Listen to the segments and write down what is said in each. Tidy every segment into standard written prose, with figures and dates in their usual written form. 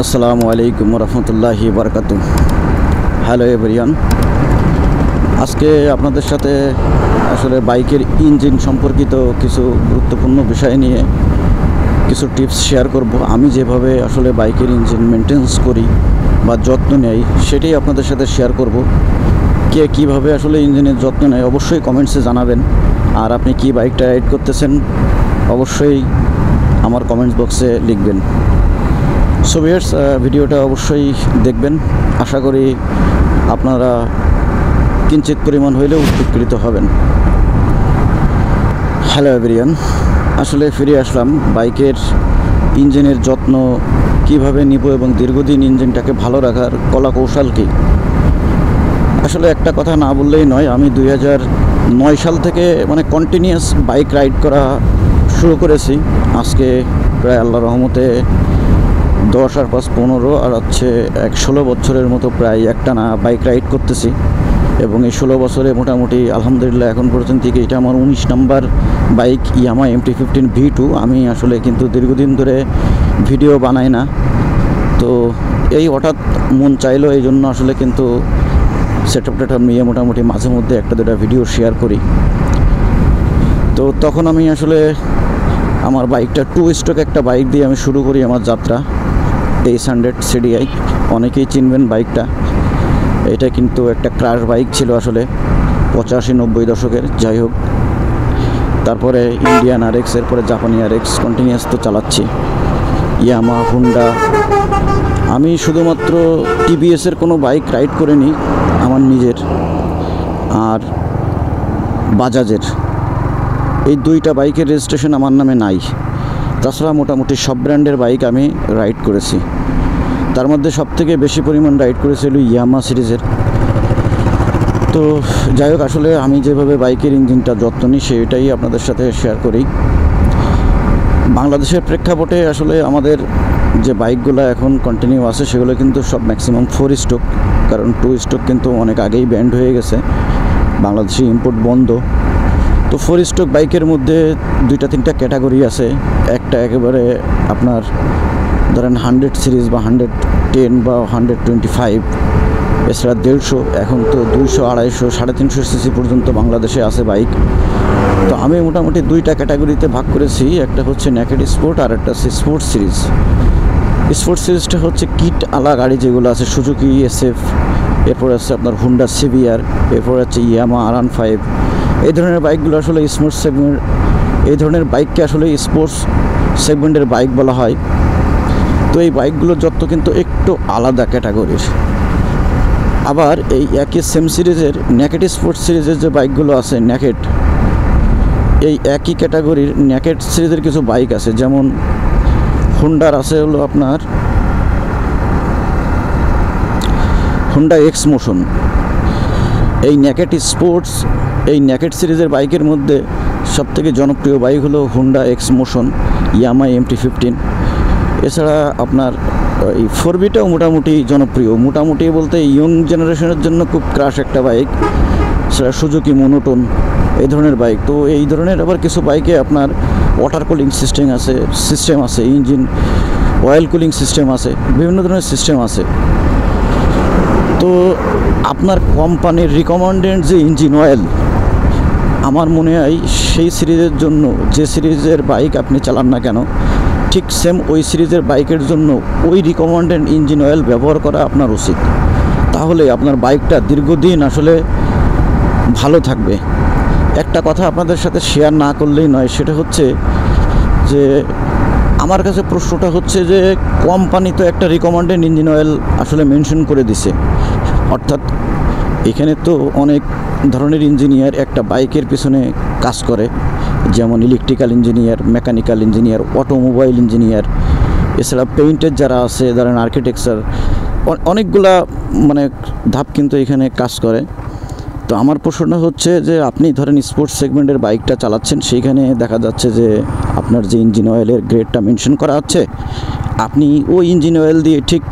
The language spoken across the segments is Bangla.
আসসালামু আলাইকুম রহমতুল্লাহি বারাকাতু। হ্যালো এভরিওয়ান, আজকে আপনাদের সাথে আসলে বাইকের ইঞ্জিন সম্পর্কিত কিছু গুরুত্বপূর্ণ বিষয় নিয়ে কিছু টিপস শেয়ার করব। আমি যেভাবে আসলে বাইকের ইঞ্জিন মেনটেন্স করি বা যত্ন নেই সেটাই আপনাদের সাথে শেয়ার করব। কে কীভাবে আসলে ইঞ্জিনের যত্ন নেয় অবশ্যই কমেন্টসে জানাবেন। আর আপনি কি বাইকটা রাইড করতেছেন অবশ্যই আমার কমেন্টস বক্সে লিখবেন। সো ভিউয়ার্স, ভিডিওটা অবশ্যই দেখবেন। আশা করি আপনারা কিঞ্চিত পরিমাণ হইলেও উপকৃত হবেন। হ্যালো এভরিওয়ান, আসলে ফিরে আসলাম বাইকের ইঞ্জিনের যত্ন কিভাবে নিব এবং দীর্ঘদিন ইঞ্জিনটাকে ভালো রাখার কলা কৌশল কী। আসলে একটা কথা না বললেই নয়, আমি 2009 সাল থেকে কন্টিনিউয়াস বাইক রাইড করা শুরু করেছি। আজকে প্রায় আল্লাহর রহমতে 10 আর 5 15 আর 16 বছরের মতো প্রায় একটানা বাইক রাইড করতেছি। এবং এই 16 বছরে মোটামুটি আলহামদুলিল্লাহ এখন পর্যন্ত থেকে এটা আমার 19 number bike Yamaha MT-15 V2। আমি আসলে কিন্তু দীর্ঘদিন ধরে ভিডিও বানাই না, তো এই হঠাৎ মন চাইলো, এই জন্য আসলে কিন্তু সেটআপটা নিয়ে মোটামুটি মাঝে মধ্যে একটা দুটা ভিডিও শেয়ার করি। তো তখন আমি আসলে আমার বাইকটা 2 স্ট্রোক একটা বাইক দিয়ে আমি শুরু করি আমার যাত্রা। 800 CDI, অনেকেই চিনবেন বাইকটা। এটা কিন্তু একটা ক্রাশ বাইক ছিল আসলে 85-90 দশকের। যাই হোক, তারপরে ইন্ডিয়ান RX, এরপরে জাপানি RX কন্টিনিউয়াস তো চালাচ্ছি। ইয়ামাহা, হুন্ডা, আমি শুধুমাত্র TVS-এর কোনো বাইক রাইড করে নিই আমার নিজের, আর বাজাজের। এই দুইটা বাইকের রেজিস্ট্রেশন আমার নামে নাই। তাছাড়া মোটামুটি সব ব্র্যান্ডের বাইক আমি রাইড করেছি। তার মধ্যে সবথেকে বেশি পরিমাণ রাইড করেছিল ইয়ামাহা সিরিজের। তো যাই হোক, আসলে আমি যেভাবে বাইকের ইঞ্জিনটা যত্ন নিই সেটাই আপনাদের সাথে শেয়ার করি। বাংলাদেশের প্রেক্ষাপটে আসলে আমাদের যে বাইকগুলো এখন কন্টিনিউ আছে সেগুলো কিন্তু সব ম্যাক্সিমাম 4 স্ট্রোক, কারণ 2 স্ট্রোক কিন্তু অনেক আগেই ব্যান্ড হয়ে গেছে, বাংলাদেশি ইম্পোর্ট বন্ধ। তো 4 স্ট্রোক বাইকের মধ্যে 2-3টা ক্যাটাগরি আছে। একটা একেবারে আপনার ধরেন 100 সিরিজ বা 110 বা 125, এছাড়া 150, এখন তো 200, 250, 350 সিসি পর্যন্ত বাংলাদেশে আছে বাইক। তো আমি মোটামুটি 2টা ক্যাটাগরিতে ভাগ করেছি। একটা হচ্ছে নেকেড স্পোর্ট আর একটা হচ্ছে স্পোর্টস সিরিজ। স্পোর্টস সিরিজটা হচ্ছে কিট আলা গাড়ি যেগুলো আছে, সুজুকি SF, এরপর আছে আপনার হুন্ডা CBR, এরপর হচ্ছে ইয়ামাহা R15। এই ধরনের বাইকগুলো আসলে স্পোর্টস সেগমেন্ট, এই ধরনের বাইককে আসলে স্পোর্টস সেগমেন্টের বাইক বলা হয়। তো এই বাইকগুলোর যত্ন কিন্তু একটু আলাদা ক্যাটাগরির। আবার এই একই সেম সিরিজের নেকেড স্পোর্টস সিরিজের যে বাইকগুলো আছে নেকেড, এই একই ক্যাটাগরির নেকেড সিরিজের কিছু বাইক আছে, যেমন হুন্ডার আছে হলো আপনার হুন্ডা X মোশন। এই নেকেড স্পোর্টস, এই নেকেড সিরিজের বাইকের মধ্যে সবথেকে জনপ্রিয় বাইক হলো Honda X motion, Yamaha MT-15। এছাড়া আপনার এই 4Bটাও মোটামুটি জনপ্রিয়, মোটামুটি বলতে ইয়ং জেনারেশনের জন্য খুব ক্রাশ একটা বাইক, সেটা সুজুকি মনোটোন, এই ধরনের বাইক। তো এই ধরনের আবার কিছু বাইকে আপনার ওয়াটার কুলিং সিস্টেম আছে, ইঞ্জিন অয়েল কুলিং সিস্টেম আছে, বিভিন্ন ধরনের সিস্টেম আছে। তো আপনার কোম্পানির রিকমেন্ডেড যে ইঞ্জিন অয়েল, আমার মনে হয় সেই সিরিজের জন্য যে সিরিজের বাইক আপনি চালান না কেন, ঠিক সেম ওই সিরিজের বাইকের জন্য ওই রিকমেন্ডেড ইঞ্জিন অয়েল ব্যবহার করা আপনার উচিত। তাহলে আপনার বাইকটা দীর্ঘদিন আসলে ভালো থাকবে। একটা কথা আপনাদের সাথে শেয়ার না করলেই নয়, সেটা হচ্ছে যে আমার কাছে প্রশ্নটা হচ্ছে যে কোম্পানি তো একটা রিকমেন্ডেড ইঞ্জিন অয়েল আসলে মেনশন করে দিছে, অর্থাৎ এখানে তো অনেক ধরনের ইঞ্জিনিয়ার একটা বাইকের পিছনে কাজ করে, যেমন electrical engineer, mechanical engineer, automobile engineer, এছাড়া পেইন্টের যারা আছে, ধরেন আর্কিটেকচার, অনেকগুলা ধাপ কিন্তু এখানে কাজ করে। তো আমার প্রশ্নটা হচ্ছে যে আপনি ধরেন স্পোর্টস সেগমেন্টের বাইকটা চালাচ্ছেন, সেইখানে দেখা যাচ্ছে যে আপনার যে ইঞ্জিন অয়েলের গ্রেডটা মেনশন করা হচ্ছে, আপনি ওই ইঞ্জিন অয়েল দিয়ে ঠিক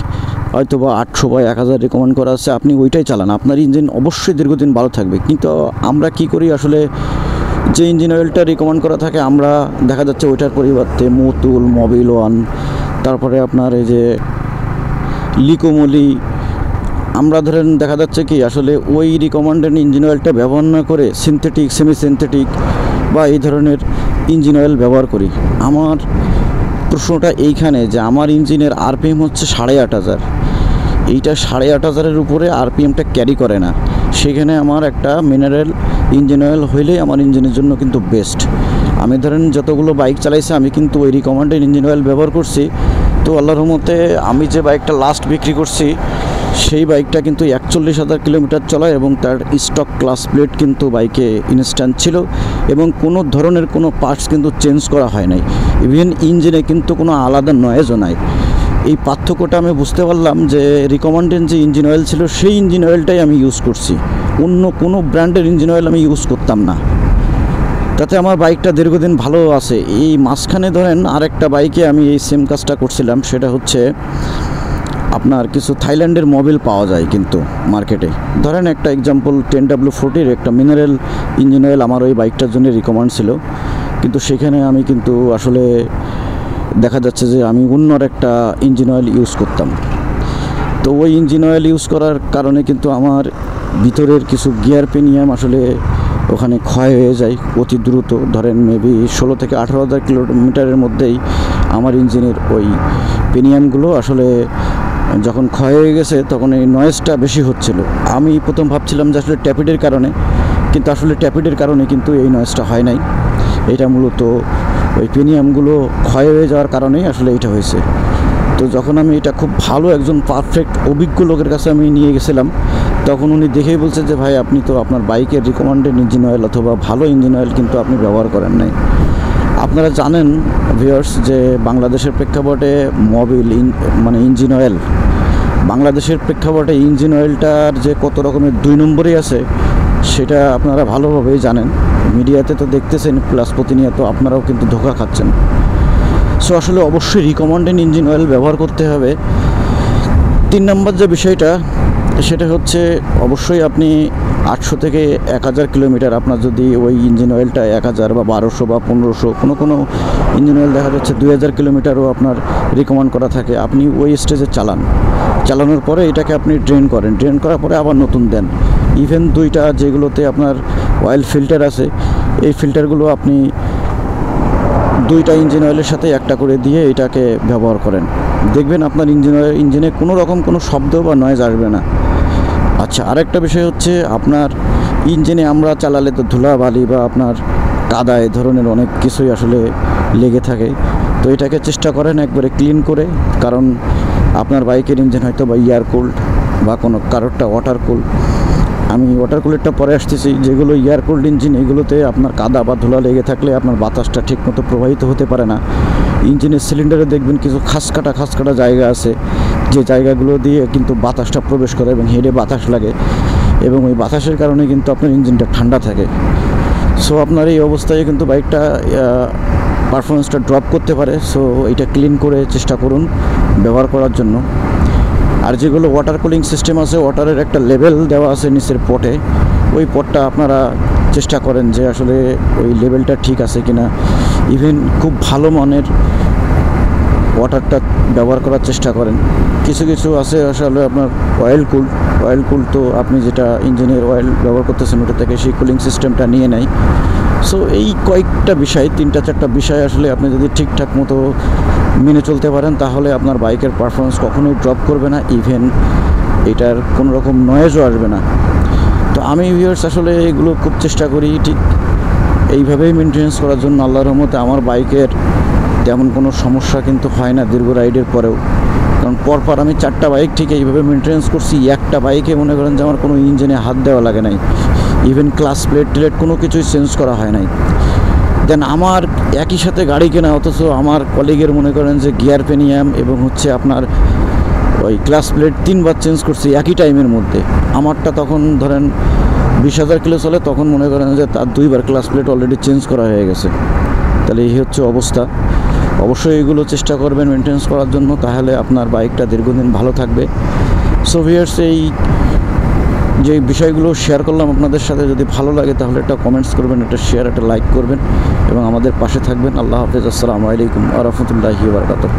হয়তো বা 800 বা 1000 রেকমেন্ড করা আছে, আপনি ওইটাই চালান, আপনার ইঞ্জিন অবশ্যই দীর্ঘদিন ভালো থাকবে। কিন্তু আমরা কি করি আসলে, যে ইঞ্জিন অয়েলটা রিকমেন্ড করা থাকে আমরা দেখা যাচ্ছে ওইটার পরিবর্তে মোতুল, মোবিল ওয়ান, তারপরে আপনার এই যে লিকোমলি, আমরা ধরেন দেখা যাচ্ছে কি আসলে ওই রিকমান্ডেড ইঞ্জিন অয়েলটা ব্যবহার না করে সিনথেটিক, সেমি সিনথেটিক বা এই ধরনের ইঞ্জিন অয়েল ব্যবহার করি। আমার প্রশ্নটা এইখানে যে আমার ইঞ্জিনের আরপিএম হচ্ছে 8,500, এইটা 8,500-এর উপরে আরপিএমটা ক্যারি করে না। সেখানে আমার একটা মিনারেল ইঞ্জিন অয়েল হইলেই আমার ইঞ্জিনের জন্য কিন্তু বেস্ট। আমি ধরেন যতগুলো বাইক চালাইছি আমি কিন্তু ওই রিকমান্ডেড ইঞ্জিন অয়েল ব্যবহার করছি। তো আল্লাহর রহমতে আমি যে বাইকটা লাস্ট বিক্রি করছি সেই বাইকটা কিন্তু 41,000 কিলোমিটার চলা এবং তার স্টক ক্লাস প্লেট কিন্তু বাইকে ইনস্ট্যান্ট ছিল এবং কোনো ধরনের কোনো পার্টস কিন্তু চেঞ্জ করা হয় নাই। ইভেন ইঞ্জিনে কিন্তু কোনো আলাদা নয়েজও নাই। এই পার্থক্যটা আমি বুঝতে পারলাম যে রিকমান্ডেড যে ইঞ্জিন অয়েল ছিল সেই ইঞ্জিন অয়েলটাই আমি ইউজ করছি, অন্য কোনো ব্র্যান্ডের ইঞ্জিন অয়েল আমি ইউজ করতাম না। তাতে আমার বাইকটা দীর্ঘদিন ভালো আছে। এই মাঝখানে ধরেন আরেকটা বাইকে আমি এই সেম কাজটা করছিলাম, সেটা হচ্ছে আপনার কিছু থাইল্যান্ডের মোবিল পাওয়া যায় কিন্তু মার্কেটে। ধরেন একটা এক্সাম্পল 10W40-র একটা মিনারেল ইঞ্জিন অয়েল আমার ওই বাইকটার জন্য রিকমান্ড ছিল, কিন্তু সেখানে আমি কিন্তু আসলে দেখা যাচ্ছে যে আমি অন্যর একটা ইঞ্জিন অয়েল ইউজ করতাম। তো ওই ইঞ্জিন অয়েল ইউজ করার কারণে কিন্তু আমার ভিতরের কিছু গিয়ার পেনিয়াম আসলে ওখানে ক্ষয় হয়ে যায় অতি দ্রুত। ধরেন মেবি 16 থেকে 18,000 কিলোমিটারের মধ্যেই আমার ইঞ্জিনের ওই পেনিয়ামগুলো আসলে যখন ক্ষয় হয়ে গেছে তখন এই নয়েজটা বেশি হচ্ছিল। আমি প্রথম ভাবছিলাম যে আসলে ট্যাপিডের কারণে, কিন্তু আসলে ট্যাপিডের কারণে কিন্তু এই নয়েজটা হয় নাই। এটা মূলত ওই পেনিয়ামগুলো ক্ষয় হয়ে যাওয়ার কারণেই আসলে এটা হয়েছে। তো যখন আমি এটা খুব ভালো একজন পারফেক্ট অভিজ্ঞ লোকের কাছে আমি নিয়ে গেছিলাম, তখন উনি দেখেই বলছে যে ভাই আপনি তো আপনার বাইকের রিকমান্ডেড ইঞ্জিন অয়েল অথবা ভালো ইঞ্জিন অয়েল কিন্তু আপনি ব্যবহার করেন নাই। আপনারা জানেন ভিউয়ার্স যে বাংলাদেশের প্রেক্ষাপটে মানে ইঞ্জিন অয়েল, বাংলাদেশের প্রেক্ষাপটে ইঞ্জিন অয়েলটার যে কত রকমের 2 নম্বরই আছে সেটা আপনারা ভালোভাবেই জানেন, মিডিয়াতে তো দেখতেছেন, প্লাস প্রতিনিয়ত আপনারাও কিন্তু ধোঁকা খাচ্ছেন। সো আসলে অবশ্যই রিকমান্ডেড ইঞ্জিন অয়েল ব্যবহার করতে হবে। 3 নম্বর যে বিষয়টা সেটা হচ্ছে অবশ্যই আপনি 800 থেকে 1000 কিলোমিটার আপনার যদি ওই ইঞ্জিন অয়েলটা 1000 বা 1200 বা 1500, কোনো ইঞ্জিন অয়েল দেখা যাচ্ছে 2000 কিলোমিটারও আপনার রিকমেন্ড করা থাকে, আপনি ওই স্টেজে চালানোর পরে এটাকে আপনি ড্রেন করার পরে আবার নতুন দেন। ইভেন 2টা যেগুলোতে আপনার অয়েল ফিল্টার আছে এই ফিল্টারগুলো আপনি 2টা ইঞ্জিন অয়েলের সাথে একটা করে দিয়ে এটাকে ব্যবহার করেন, দেখবেন আপনার ইঞ্জিনে কোনো রকম কোনো শব্দ বা নয়েজ আসবে না। আচ্ছা, আরেকটা বিষয় হচ্ছে আপনার ইঞ্জিনে আমরা চালালে তো ধুলাবালি বা আপনার কাদা এ ধরনের অনেক কিছুই আসলে লেগে থাকে। তো এটাকে চেষ্টা করেন একবারে ক্লিন করে, কারণ আপনার বাইকের ইঞ্জিন হয়তো বা এয়ার কুলড বা কোনো কারোরটা ওয়াটার কুল। আমি ওয়াটার কুলারটা পরে আসতেছি, যেগুলো এয়ার কুলড ইঞ্জিন এগুলোতে আপনার কাদা বা ধুলা লেগে থাকলে আপনার বাতাসটা ঠিকমতো প্রবাহিত হতে পারে না। ইঞ্জিনের সিলিন্ডারে দেখবেন কিছু খাসকাটা জায়গা আছে, যে জায়গাগুলো দিয়ে কিন্তু বাতাসটা প্রবেশ করে এবং হেডে বাতাস লাগে এবং ওই বাতাসের কারণে কিন্তু আপনার ইঞ্জিনটা ঠান্ডা থাকে। সো আপনার এই অবস্থায় কিন্তু বাইকটা পারফরমেন্সটা ড্রপ করতে পারে। সো এটা ক্লিন করে চেষ্টা করুন ব্যবহার করার জন্য। আর যেগুলো ওয়াটার কুলিং সিস্টেম আছে, ওয়াটারের একটা লেভেল দেওয়া আছে নিচের পটে, ওই পটটা আপনারা চেষ্টা করেন যে আসলে ওই লেভেলটা ঠিক আছে কিনা। ইভেন খুব ভালো মানের ওয়াটারটা ব্যবহার করার চেষ্টা করেন। কিছু আছে আসলে আপনার অয়েল কুল, তো আপনি যেটা ইঞ্জিনের অয়েল ব্যবহার করতেছেন ওটা থেকে সেই কুলিং সিস্টেমটা নিয়ে নেয়। সো এই কয়েকটা বিষয়, 3-4টা বিষয় আসলে আপনি যদি ঠিকঠাক মতো মেনে চলতে পারেন তাহলে আপনার বাইকের পারফরমেন্স কখনোই ড্রপ করবে না, ইভেন এটার কোনো রকম নয়েজও আসবে না। তো আমি ভিউয়ার্স আসলে এগুলো খুব চেষ্টা করি ঠিক এইভাবেই মেনটেনেন্স করার জন্য। আল্লাহর রহমতে আমার বাইকের তেমন কোনো সমস্যা কিন্তু হয় না দীর্ঘ রাইডের পরেও, কারণ পরপর আমি 4টা বাইক ঠিক এইভাবে মেনটেনেন্স করছি। একটা বাইকে মনে করেন যে আমার কোনো ইঞ্জিনে হাত দেওয়া লাগে নাই, ইভেন ক্লাস প্লেট কোনো কিছুই চেঞ্জ করা হয় নাই। দেন আমার একই সাথে গাড়ি কেনা, অথচ আমার কলিগের মনে করেন যে গিয়ার পেনিয়াম এবং হচ্ছে আপনার ওই ক্লাস প্লেট 3বার চেঞ্জ করছি একই টাইমের মধ্যে। আমারটা তখন ধরেন 20,000 কিলো চলে, তখন মনে করেন যে তার 2বার ক্লাস প্লেট অলরেডি চেঞ্জ করা হয়ে গেছে। তাহলে এই হচ্ছে অবস্থা। অবশ্যই এগুলো চেষ্টা করবেন মেনটেন্স করার জন্য, তাহলে আপনার বাইকটা দীর্ঘদিন ভালো থাকবে। সো ভিউয়ার্স, এই যে বিষয়গুলো শেয়ার করলাম আপনাদের সাথে, যদি ভালো লাগে তাহলে একটা কমেন্টস করবেন, একটা শেয়ার, একটা লাইক করবেন এবং আমাদের পাশে থাকবেন। আল্লাহ হাফেজ। আসসালামু আলাইকুম ওয়া রাহমাতুল্লাহি ওয়া বারাকাতুহু।